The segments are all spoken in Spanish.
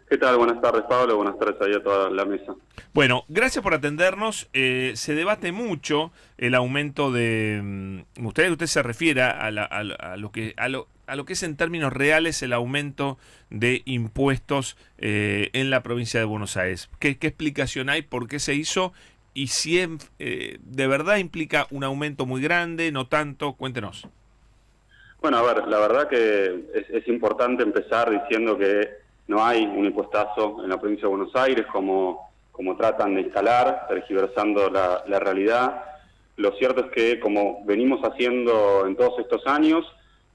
¿Qué tal? Buenas tardes, Pablo. Buenas tardes ahí a toda la mesa. Bueno, gracias por atendernos. Se debate mucho el aumento de... Me gustaría que usted se refiera a lo que es en términos reales el aumento de impuestos en la provincia de Buenos Aires. ¿Qué explicación hay? ¿Por qué se hizo? Y si de verdad implica un aumento muy grande, no tanto. Cuéntenos. Bueno, a ver, la verdad que es importante empezar diciendo que no hay un impuestazo en la provincia de Buenos Aires como tratan de instalar, tergiversando la realidad. Lo cierto es que, como venimos haciendo en todos estos años,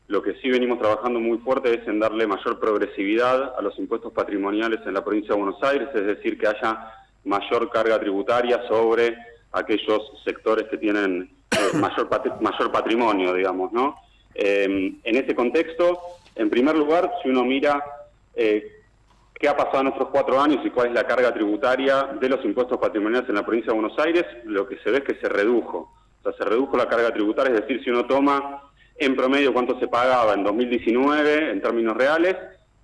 lo que sí venimos trabajando muy fuerte es en darle mayor progresividad a los impuestos patrimoniales en la provincia de Buenos Aires, es decir, que haya mayor carga tributaria sobre aquellos sectores que tienen mayor patrimonio, digamos, ¿no? En ese contexto, en primer lugar, si uno mira qué ha pasado en estos 4 años y cuál es la carga tributaria de los impuestos patrimoniales en la provincia de Buenos Aires, lo que se ve es que se redujo. O sea, se redujo la carga tributaria, es decir, si uno toma en promedio cuánto se pagaba en 2019 en términos reales,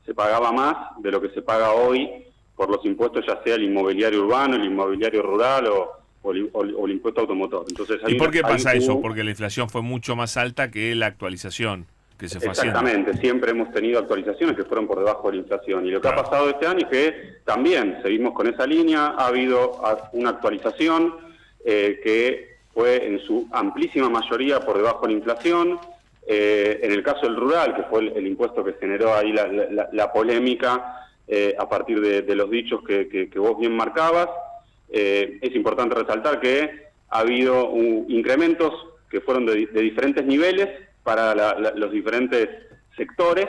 se pagaba más de lo que se paga hoy por los impuestos, ya sea el inmobiliario urbano, el inmobiliario rural o el impuesto automotor. Entonces, ¿Y por qué pasa eso? Porque la inflación fue mucho más alta que la actualización que se fue haciendo. Exactamente, siempre hemos tenido actualizaciones que fueron por debajo de la inflación. Y lo que ha pasado este año es que también seguimos con esa línea, ha habido una actualización que fue en su amplísima mayoría por debajo de la inflación. En el caso del rural, que fue el impuesto que generó ahí la polémica a partir de los dichos que vos bien marcabas, es importante resaltar que ha habido incrementos que fueron de diferentes niveles para los diferentes sectores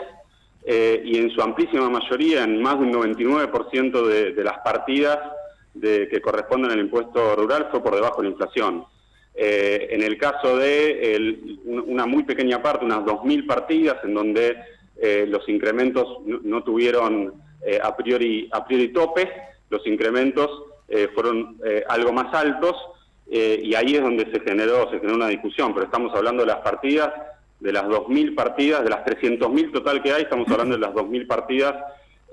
y en su amplísima mayoría, en más de un 99% de las partidas que corresponden al impuesto rural fue por debajo de la inflación. En el caso de una muy pequeña parte, unas 2.000 partidas, en donde los incrementos no tuvieron a priori topes, los incrementos fueron algo más altos, y ahí es donde se generó una discusión, pero estamos hablando de las partidas, de las 2.000 partidas, de las 300.000 total que hay, estamos hablando de las 2.000 partidas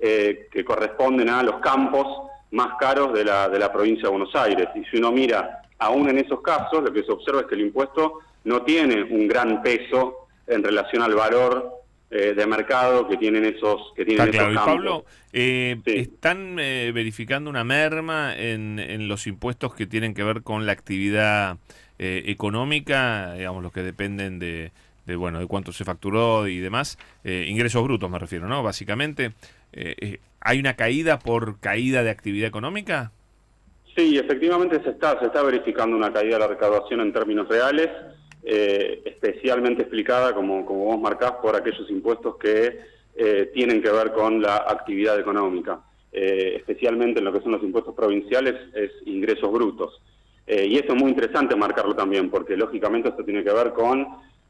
que corresponden a los campos más caros de la provincia de Buenos Aires. Y si uno mira, aún en esos casos, lo que se observa es que el impuesto no tiene un gran peso en relación al valor de mercado que tienen esos Está claro. campos. Y Pablo, Sí. ¿están verificando una merma en los impuestos que tienen que ver con la actividad económica, digamos, los que dependen de cuánto se facturó y demás? Ingresos brutos me refiero, ¿no? Básicamente, ¿hay una caída por caída de actividad económica? Sí, efectivamente se está verificando una caída de la recaudación en términos reales, especialmente explicada, como vos marcás, por aquellos impuestos que tienen que ver con la actividad económica, especialmente en lo que son los impuestos provinciales, es ingresos brutos. Y eso es muy interesante marcarlo también, porque lógicamente esto tiene que ver con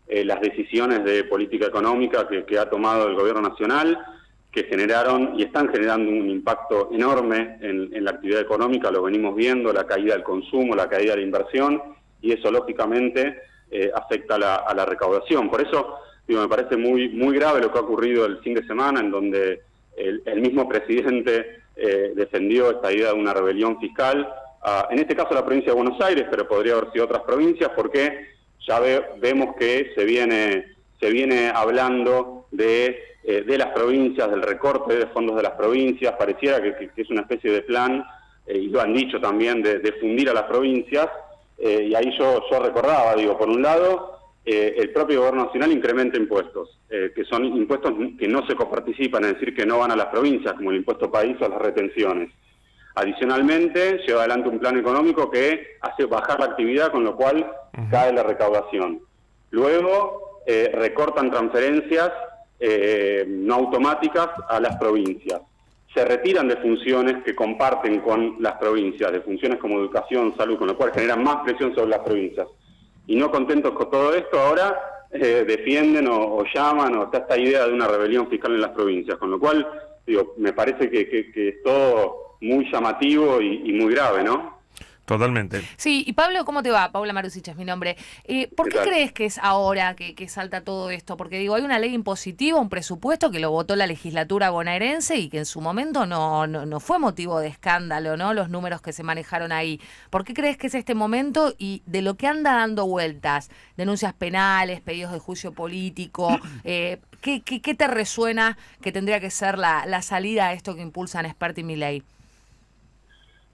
las decisiones de política económica que ha tomado el gobierno nacional, que generaron y están generando un impacto enorme en la actividad económica, lo venimos viendo, la caída del consumo, la caída de la inversión, y eso lógicamente afecta a la recaudación. Por eso, me parece muy, muy grave lo que ha ocurrido el fin de semana, en donde el mismo presidente defendió esta idea de una rebelión fiscal, en este caso la provincia de Buenos Aires, pero podría haber sido otras provincias, porque ya vemos que se viene hablando de las provincias, del recorte de fondos de las provincias. Pareciera que es una especie de plan, y lo han dicho también, de fundir a las provincias, y ahí yo recordaba, por un lado, el propio gobierno nacional incrementa impuestos, que son impuestos que no se coparticipan, es decir, que no van a las provincias, como el impuesto país o las retenciones. Adicionalmente, lleva adelante un plan económico que hace bajar la actividad, con lo cual cae la recaudación. Luego, recortan transferencias no automáticas a las provincias. Se retiran de funciones que comparten con las provincias, de funciones como educación, salud, con lo cual generan más presión sobre las provincias. Y no contentos con todo esto, ahora defienden o llaman, o está esta idea de una rebelión fiscal en las provincias, con lo cual, me parece que es todo muy llamativo y muy grave, ¿no? Totalmente. Sí, y Pablo, ¿cómo te va? Paula Marusic es mi nombre. ¿Por qué crees que es ahora que salta todo esto? Porque digo, hay una ley impositiva, un presupuesto que lo votó la legislatura bonaerense y que en su momento no fue motivo de escándalo, ¿no? Los números que se manejaron ahí. ¿Por qué crees que es este momento y de lo que anda dando vueltas? Denuncias penales, pedidos de juicio político. ¿Qué te resuena que tendría que ser la salida a esto que impulsan Spert y Milei?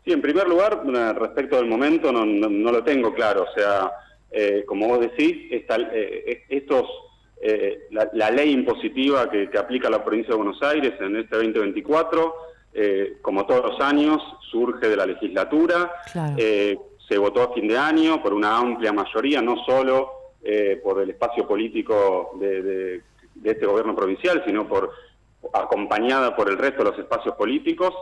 Sí, en primer lugar, respecto del momento, no lo tengo claro. O sea, como vos decís, la ley impositiva que aplica la provincia de Buenos Aires en este 2024, como todos los años, surge de la legislatura. Claro. Se votó a fin de año por una amplia mayoría, no solo por el espacio político de este gobierno provincial, sino acompañada por el resto de los espacios políticos.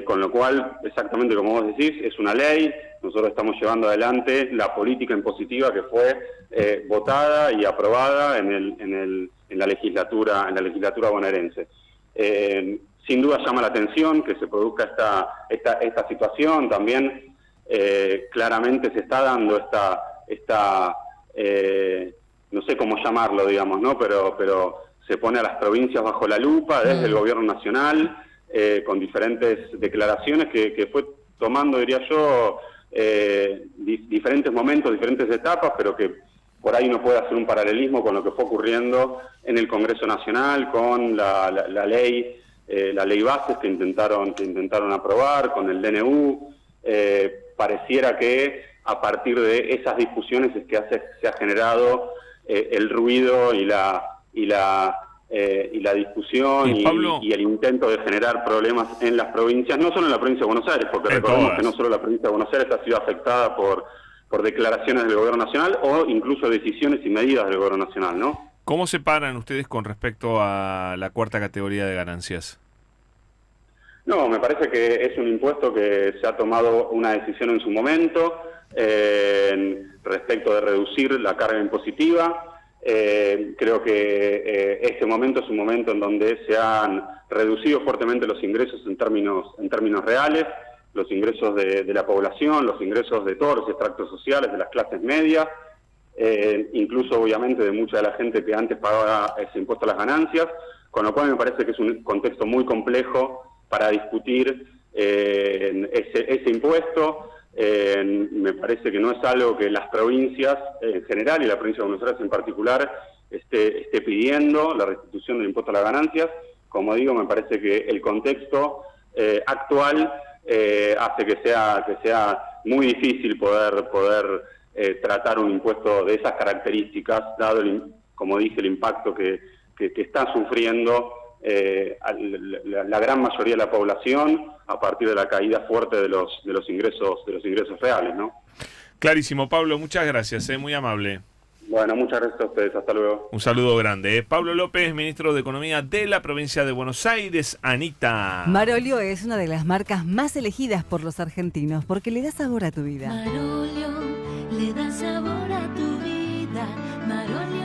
Con lo cual, exactamente como vos decís, es una ley. Nosotros estamos llevando adelante la política impositiva que fue votada y aprobada en la legislatura bonaerense. Sin duda llama la atención que se produzca esta situación. También claramente se está dando no sé cómo llamarlo, digamos, ¿no? Pero se pone a las provincias bajo la lupa desde el gobierno nacional. Con diferentes declaraciones que fue tomando, diría yo, diferentes momentos, diferentes etapas, pero que por ahí uno puede hacer un paralelismo con lo que fue ocurriendo en el Congreso Nacional, con la ley bases que intentaron aprobar, con el DNU. Pareciera que a partir de esas discusiones es que se ha generado el ruido y la discusión y el intento de generar problemas en las provincias, no solo en la provincia de Buenos Aires, porque recordemos que no solo la provincia de Buenos Aires ha sido afectada por declaraciones del gobierno nacional o incluso decisiones y medidas del gobierno nacional, ¿no? ¿Cómo se paran ustedes con respecto a la cuarta categoría de ganancias? No, me parece que es un impuesto que se ha tomado una decisión en su momento respecto de reducir la carga impositiva. Creo que este momento es un momento en donde se han reducido fuertemente los ingresos en términos reales, los ingresos de la población, los ingresos de todos los extractos sociales, de las clases medias, incluso obviamente de mucha de la gente que antes pagaba ese impuesto a las ganancias, con lo cual me parece que es un contexto muy complejo para discutir ese impuesto. Me parece que no es algo que las provincias en general y la provincia de Buenos Aires en particular esté pidiendo, la restitución del impuesto a las ganancias. Como digo, me parece que el contexto actual hace que sea muy difícil poder tratar un impuesto de esas características, dado como dije, el impacto que está sufriendo la gran mayoría de la población a partir de la caída fuerte de los ingresos reales, ¿no? Clarísimo, Pablo, muchas gracias, muy amable. Bueno, muchas gracias a ustedes, hasta luego. Un saludo grande. Pablo López, ministro de Economía de la provincia de Buenos Aires. Anita. Marolio es una de las marcas más elegidas por los argentinos porque le da sabor a tu vida. Marolio le da sabor a tu vida. Marolio.